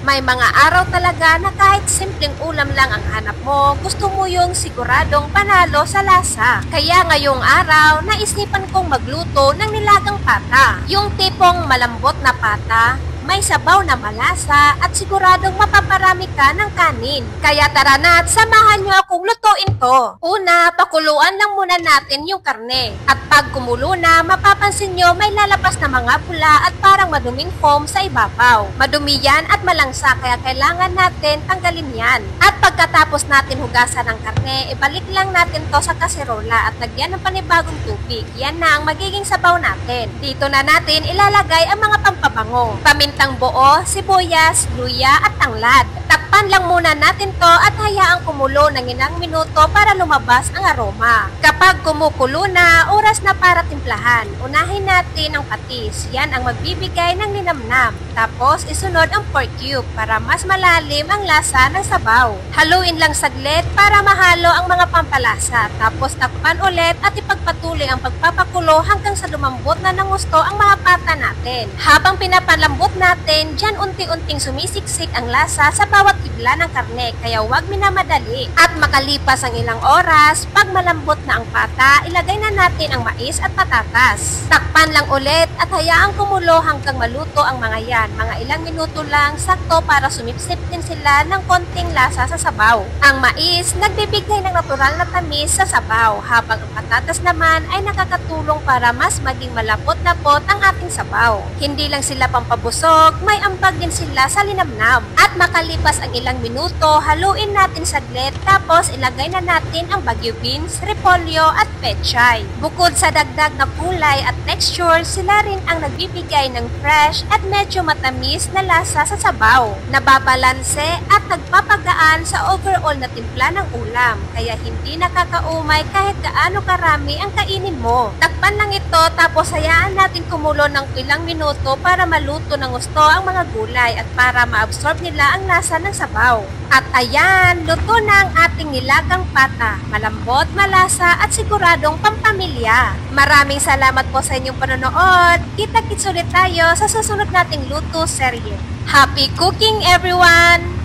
May mga araw talaga na kahit simpleng ulam lang ang hanap mo, gusto mo yung siguradong panalo sa lasa. Kaya ngayong araw, naisipan kong magluto ng nilagang pata. Yung tipong malambot na pata, may sabaw na malasa at siguradong mapaparami ka ng kanin. Kaya tara na at samahan nyo akong lutuin to. Una, pakuluan lang muna natin yung karne. At pag kumulo na, mapapansin nyo may lalabas na mga pula at parang maduming foam sa ibabaw. Madumi yan at malangsa kaya kailangan natin tanggalin yan. At pagkatapos natin hugasan ng karne, ibalik lang natin to sa kaserola at lagyan ng panibagong tubig. Yan na ang magiging sabaw natin. Dito na natin ilalagay ang mga pampabango. Pamintang buo, sibuyas, luya at tanglad. Takpan lang muna natin to at hayaang kumulo ng ilang minuto para lumabas ang aroma. Kapag kumukulo na, oras na para timplahan. Unahin natin ang patis. Yan ang magbibigay ng linamnam. Tapos isunod ang pork cube para mas malalim ang lasa ng sabaw. Haluin lang saglit para mahalo ang mga pampalasa. Tapos takpan ulit at ipagpatuloy ang pagpapakulo hanggang sa lumambot na ng gusto ang mga pata natin. Habang pinapalambot natin, dyan unti-unting sumisiksik ang lasa sa bawat kibla ng karne, kaya huwag minamadali. At makalipas ang ilang oras, pag malambot na ang pata, ilagay na natin ang mais at patatas. Takpan lang ulit at hayaang kumulo hanggang maluto ang mga yan. Mga ilang minuto lang, sakto para sumipsip din sila ng konting lasa sa sabaw. Ang mais, nagbibigay ng natural na tamis sa sabaw, habang ang patatas naman ay nakakatulong para mas maging malapot-lapot ang ating sabaw. Hindi lang sila pampabusog, may ambag din sila sa linamnam. At makalipas ang ilang minuto, haluin natin saglit, tapos ilagay na natin ang bagyo beans, repolyo at pechay. Bukod sa dagdag na kulay at texture, sila rin ang nagbibigay ng fresh at medyo matamis na lasa sa sabaw. Nababalanse at nagpapagaan sa overall na timpla ng ulam, kaya hindi nakakaumay kahit gaano karami ang kainin mo. Takpan lang ito tapos hayaan natin kumulo ng ilang minuto para maluto ng gusto ang mga gulay at para ma-absorb nila ang lasa ng sabaw. At ayan, luto na ang ating nilagang pata. Malambot, malasa at siguradong pampamilya. Maraming salamat po sa inyong panonood. Kita-kits ulit tayo sa susunod nating luto serye. Happy cooking everyone!